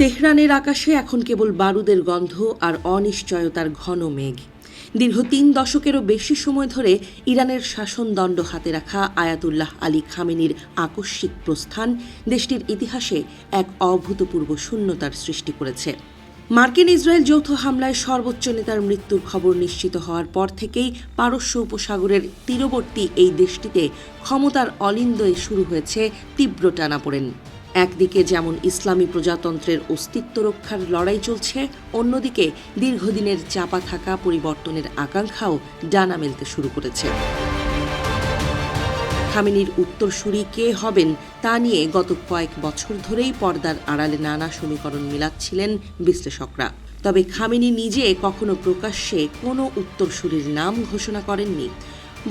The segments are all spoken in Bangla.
তেহরানের আকাশে এখন কেবল বারুদের গন্ধ আর অনিশ্চয়তার ঘন মেঘ। দীর্ঘ ৩ দশকেরও বেশি সময় ধরে ইরানের শাসনদণ্ড হাতে রাখা আয়াতুল্লাহ আলী খামেনির আকস্মিক প্রস্থান দেশটির ইতিহাসে এক অভূতপূর্ব শূন্যতার সৃষ্টি করেছে। মার্কিন ইসরায়েল যৌথ হামলায় সর্বোচ্চ নেতার মৃত্যুর খবর নিশ্চিত হওয়ার পর থেকেই পারস্য উপসাগরের তীরবর্তী এই দেশটিতে ক্ষমতার অলিন্দয়ে শুরু হয়েছে তীব্র টানাপোড়েন। একদিকে যেমন ইসলামী প্রজাতন্ত্রের অস্তিত্ব রক্ষার লড়াই চলছে, অন্যদিকে দীর্ঘদিনের চাপা থাকা পরিবর্তনের আকাঙ্ক্ষাও ডানা মেলতে শুরু করেছে। খামেনির উত্তরসূরি কে হবেন তা নিয়ে গত কয়েক বছর ধরেই পর্দার আড়ালে নানা সমীকরণ মিলাচ্ছিলেন বিশ্লেষকরা। তবে খামেনি নিজে কখনো প্রকাশ্যে কোনো উত্তরসূরির নাম ঘোষণা করেননি।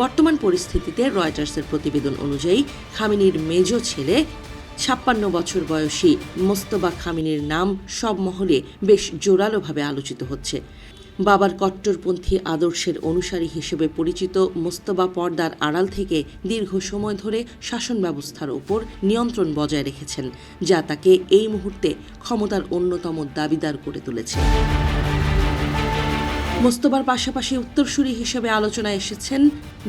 বর্তমান পরিস্থিতিতে রয়টার্সের প্রতিবেদন অনুযায়ী খামেনির মেজ ছেলে ৫৬ বছর বয়সী মোস্তফা খামেনির নাম সব মহলে বেশ জোরালোভাবে আলোচিত হচ্ছে। বাবার কট্টরপন্থী আদর্শের অনুসারী হিসেবে পরিচিত মোস্তফা পর্দার আড়াল থেকে দীর্ঘ সময় ধরে শাসন ব্যবস্থার ওপর নিয়ন্ত্রণ বজায় রেখেছেন, যা তাকে এই মুহূর্তে ক্ষমতার অন্যতম দাবিদার করে তুলেছে। মোস্তফার পাশাপাশি উত্তরসূরি হিসেবে আলোচনায় এসেছেন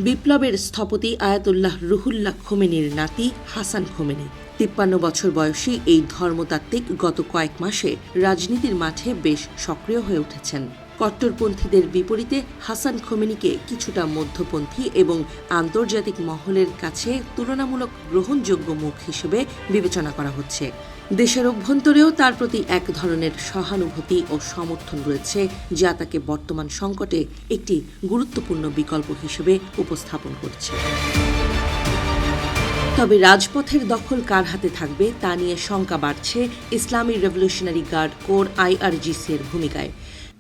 বিপ্লবের স্থপতি আয়াতুল্লাহ রুহুল্লাহ খোমেনির নাতি হাসান খোমেনি। ৫৩ বছর বয়সী এই ধর্মতাত্ত্বিক গত কয়েক মাসে রাজনীতির মাঠে বেশ সক্রিয় হয়ে উঠেছেন। কট্টরপন্থীদের বিপরীতে হাসান খোমেনিকে কিছুটা মধ্যপন্থী এবং আন্তর্জাতিক মহলের কাছে তুলনামূলক গ্রহণযোগ্য মুখ হিসেবে বিবেচনা করা হচ্ছে। দেশের অভ্যন্তরেও তার প্রতি এক ধরনের সহানুভূতি ও সমর্থন রয়েছে, যা তাকে বর্তমান সংকটে একটি গুরুত্বপূর্ণ বিকল্প হিসেবে উপস্থাপন করছে। তবে রাজপথের দখল কার হাতে থাকবে তা নিয়ে শঙ্কা বাড়ছে ইসলামী রেভলিউশনারি গার্ড কোর IRGC এর ভূমিকায়।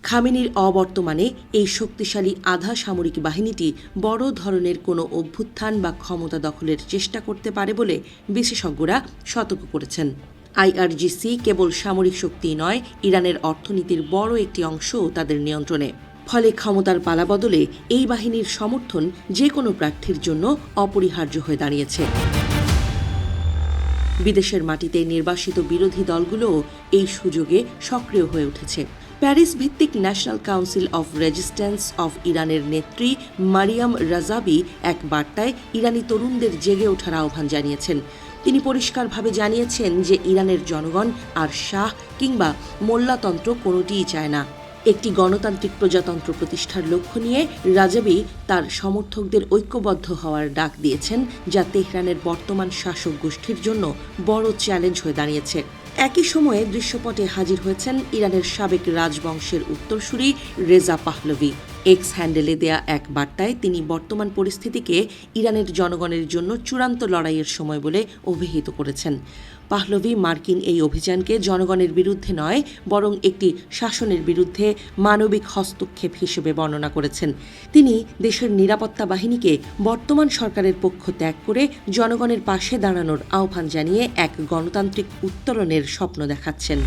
খামেনির অবর্তমানে এই শক্তিশালী আধা সামরিক বাহিনীটি বড় ধরনের কোনো অভ্যুত্থান বা ক্ষমতা দখলের চেষ্টা করতে পারে বলে বিশেষজ্ঞরা সতর্ক করেছেন। IRGC কেবল সামরিক শক্তিই নয়, ইরানের অর্থনীতির বড় একটি অংশও তাদের নিয়ন্ত্রণে। ফলে ক্ষমতার পালাবদলে এই বাহিনীর সমর্থন যে কোনো প্রার্থীর জন্য অপরিহার্য হয়ে দাঁড়িয়েছে। বিদেশের মাটিতে নির্বাসিত বিরোধী দলগুলোও এই সুযোগে সক্রিয় হয়ে উঠেছে। প্যারিস ভিত্তিক national council of resistance of ইরানের নেত্রী মারিয়াম রাজাবি এক বার্তায় ইরানি তরুণদের জেগে ওঠার আহ্বান জানিয়েছেন। তিনি পরিষ্কারভাবে জানিয়েছেন যে ইরানের জনগণ আর শাহ কিংবা মোল্লাতন্ত্র কোনোটিই চায় না। একটি গণতান্ত্রিক প্রজাতন্ত্র প্রতিষ্ঠার লক্ষ্য নিয়ে রাজাবি তার সমর্থকদের ঐক্যবদ্ধ হওয়ার ডাক দিয়েছেন, যা তেহরানের বর্তমান শাসক গোষ্ঠীর জন্য বড় চ্যালেঞ্জ হয়ে দাঁড়িয়েছে। একই সময়ে দৃশ্যপটে হাজির হয়েছেন ইরানের সাবেক রাজবংশের উত্তরসূরি রেজা পাহলভি। এক্স হ্যান্ডেলে দেয়া এক বার্তায় তিনি বর্তমান পরিস্থিতিকে ইরানের জনগণের জন্য চূড়ান্ত লড়াইয়ের সময় বলে অভিহিত করেছেন। পাহলভি মার্কিন এই অভিযানকে জনগণের বিরুদ্ধে নয়, বরং একটি শাসনের বিরুদ্ধে মানবিক হস্তক্ষেপ হিসেবে বর্ণনা করেছেন। তিনি দেশের নিরাপত্তা বাহিনীকে বর্তমান সরকারের পক্ষ ত্যাগ করে জনগণের পাশে দাঁড়ানোর আহ্বান জানিয়ে এক গণতান্ত্রিক উত্তরণের স্বপ্ন দেখাচ্ছেন।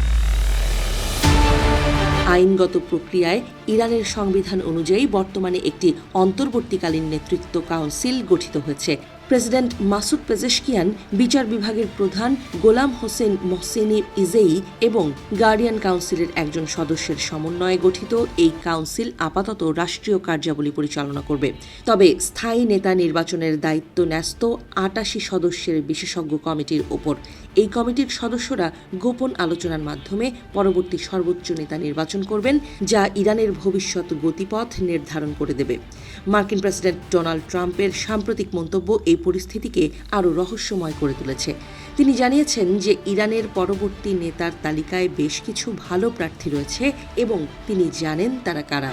আইনগত প্রক্রিয়ায় ইরানের সংবিধান অনুযায়ী বর্তমানে একটি অন্তর্বর্তীকালীন নেতৃত্ব কাউন্সিল গঠিত হয়েছে। প্রেসিডেন্ট মাসুদ পেজেশকিয়ান, বিচার বিভাগের প্রধান গোলাম হোসেন মোহসেনি ইজেই এবং গার্ডিয়ান কাউন্সিলের একজন সদস্যের সমন্বয়ে গঠিত এই কাউন্সিল আপাতত রাষ্ট্রীয় কার্যাবলী পরিচালনা করবে। তবে স্থায়ী নেতা নির্বাচনের দায়িত্ব ন্যস্ত ৮৮ সদস্যের বিশেষজ্ঞ কমিটির ওপর। এই কমিটির সদস্যরা গোপন আলোচনার মাধ্যমে পরবর্তী সর্বোচ্চ নেতা নির্বাচন করবেন, যা ইরানের ভবিষ্যৎ গতিপথ নির্ধারণ করে দেবে। মার্কিন প্রেসিডেন্ট ডোনাল্ড ট্রাম্পের সাম্প্রতিক মন্তব্য এই পরিস্থিতিকে আরও রহস্যময় করে তুলেছে। তিনি জানিয়েছেন যে ইরানের পরবর্তী নেতার তালিকায় বেশ কিছু ভালো প্রার্থী রয়েছে এবং তিনি জানেন তারা কারা।